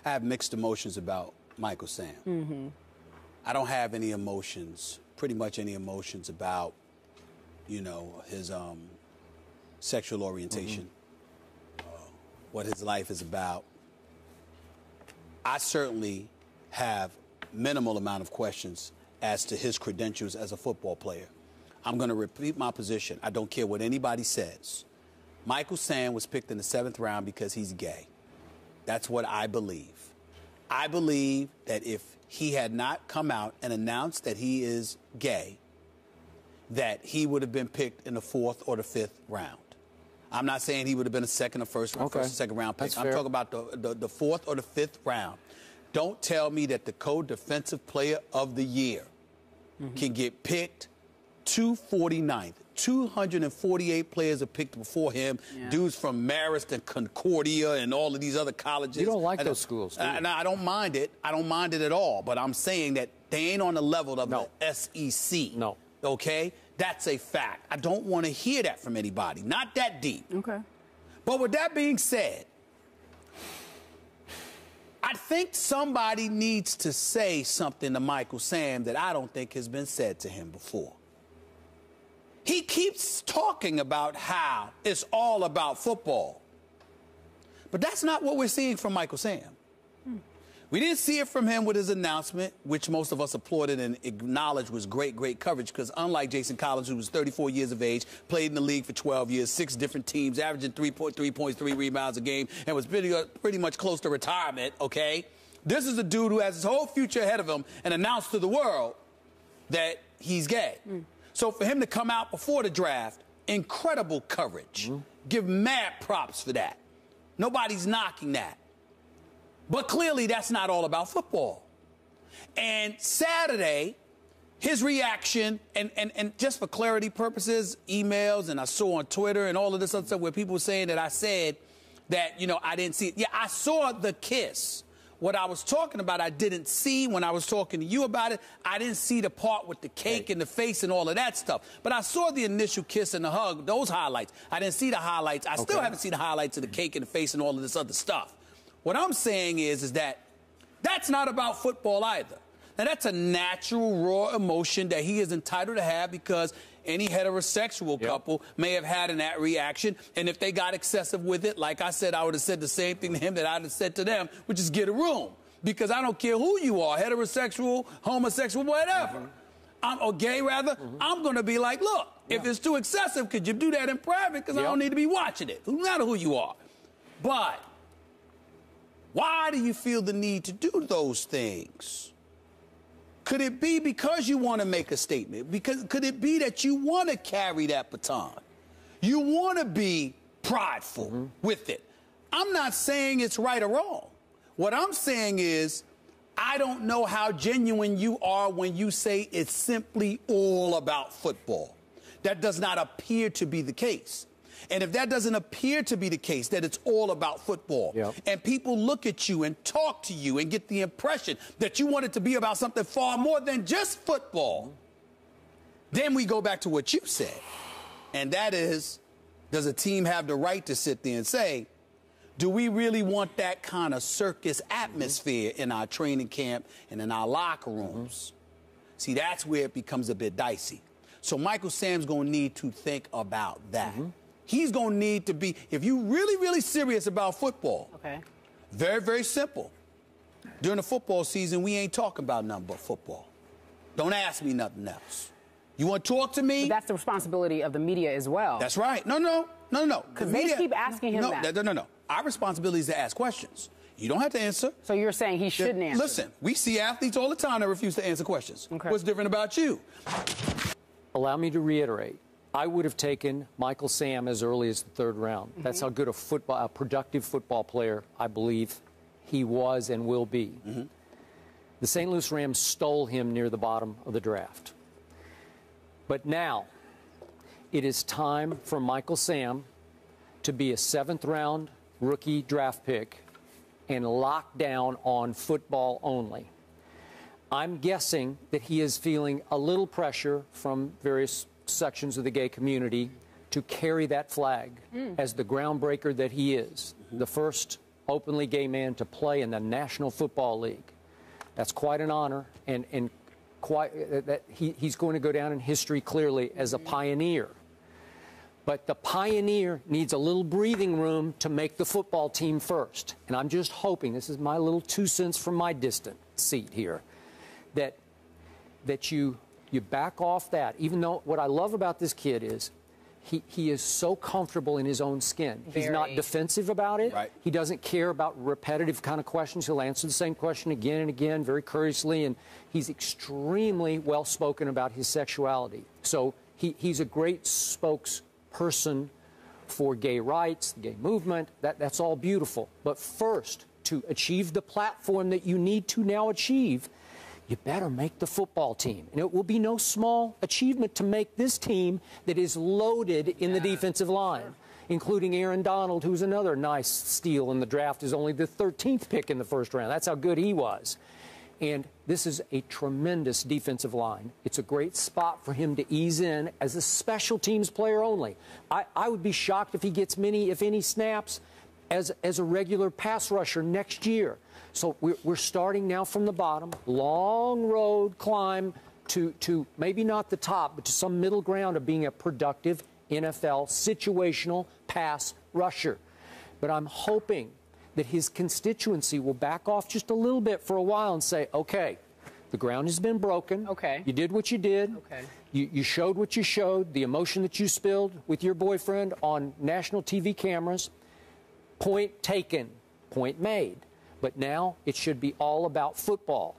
I have mixed emotions about Michael Sam. I don't have any emotions, pretty much any emotions about, you know, his sexual orientation, what his life is about. I certainly have minimal amount of questions as to his credentials as a football player. I'm going to repeat my position. I don't care what anybody says. Michael Sam was picked in the 7th round because he's gay. That's what I believe. I believe that if he had not come out and announced that he is gay, that he would have been picked in the 4th or the 5th round. I'm not saying he would have been a second or first or second round pick. I'm talking about the 4th or the 5th round. Don't tell me that the co-defensive player of the year can get picked 249th. 248 players are picked before him. Yeah. Dudes from Marist and Concordia and all of these other colleges. You don't like those schools, do you? No, I don't mind it. I don't mind it at all. But I'm saying that they ain't on the level of the SEC. No. Okay? That's a fact. I don't want to hear that from anybody. Not that deep. Okay. But with that being said, I think somebody needs to say something to Michael Sam that I don't think has been said to him before. He keeps talking about how it's all about football. But that's not what we're seeing from Michael Sam. We didn't see it from him with his announcement, which most of us applauded and acknowledged was great, great coverage, because unlike Jason Collins, who was 34 years of age, played in the league for 12 years, 6 different teams, averaging 3.3 points, 3 rebounds a game, and was pretty much close to retirement, okay? This is a dude who has his whole future ahead of him and announced to the world that he's gay. So for him to come out before the draft, incredible coverage. Give mad props for that. Nobody's knocking that. But clearly that's not all about football. And Saturday, his reaction, and just for clarity purposes, emails, and I saw on Twitter and all of this other stuff where people were saying that I said that, you know, I didn't see it. Yeah, I saw the kiss. What I was talking about, I didn't see when I was talking to you about it. I didn't see the part with the cake and the face and all of that stuff. But I saw the initial kiss and the hug, those highlights. I didn't see the highlights. I still haven't seen the highlights of the cake and the face and all of this other stuff. What I'm saying is that that's not about football either. Now, that's a natural, raw emotion that he is entitled to have because any heterosexual couple may have had in that reaction. And if they got excessive with it, like I said, I would have said the same thing to him that I'd have said to them, which is get a room. Because I don't care who you are, heterosexual, homosexual, whatever. Or gay, rather. I'm going to be like, look, if it's too excessive, could you do that in private? Because I don't need to be watching it, no matter who you are. But why do you feel the need to do those things? Could it be because you want to make a statement? Could it be that you want to carry that baton? You want to be prideful with it. I'm not saying it's right or wrong. What I'm saying is I don't know how genuine you are when you say it's simply all about football. That does not appear to be the case. And if that doesn't appear to be the case, that it's all about football, and people look at you and talk to you and get the impression that you want it to be about something far more than just football, then we go back to what you said. And that is, does a team have the right to sit there and say, do we really want that kind of circus atmosphere in our training camp and in our locker rooms? See, that's where it becomes a bit dicey. So Michael Sam's going to need to think about that. He's going to need to be, if you're really, really serious about football, very, very simple. During the football season, we ain't talking about nothing but football. Don't ask me nothing else. You want to talk to me? But that's the responsibility of the media as well. That's right. No. Because they keep asking him that. No. Our responsibility is to ask questions. You don't have to answer. So you're saying he shouldn't answer? Listen, we see athletes all the time that refuse to answer questions. What's different about you? Allow me to reiterate. I would have taken Michael Sam as early as the 3rd round. That's how good a productive football player I believe he was and will be. The St. Louis Rams stole him near the bottom of the draft. But now it is time for Michael Sam to be a 7th round rookie draft pick and lock down on football only. I'm guessing that he is feeling a little pressure from various sections of the gay community to carry that flag as the groundbreaker that he is, the first openly gay man to play in the National Football League. That's quite an honor, and he's going to go down in history clearly as a pioneer. But the pioneer needs a little breathing room to make the football team first. And I'm just hoping, this is my little 2 cents from my distant seat here, that you back off that. Even though what I love about this kid is he is so comfortable in his own skin. He's not defensive about it. Right. He doesn't care about repetitive kind of questions. He'll answer the same question again and again very courteously, and he's extremely well-spoken about his sexuality. So he's a great spokesperson for gay rights, the gay movement. That's all beautiful. But first, to achieve the platform that you need to now achieve, you better make the football team. And it will be no small achievement to make this team that is loaded in the defensive line, including Aaron Donald, who's another nice steal in the draft, is only the 13th pick in the first round. That's how good he was. And this is a tremendous defensive line. It's a great spot for him to ease in as a special teams player only. I would be shocked if he gets many, if any, snaps as a regular pass rusher next year. So we're starting now from the bottom, long road climb to maybe not the top, but to some middle ground of being a productive NFL situational pass rusher. But I'm hoping that his constituency will back off just a little bit for a while and say, okay, the ground has been broken. Okay. You did what you did. Okay. You showed what you showed, the emotion that you spilled with your boyfriend on national TV cameras. Point taken, point made. But now it should be all about football.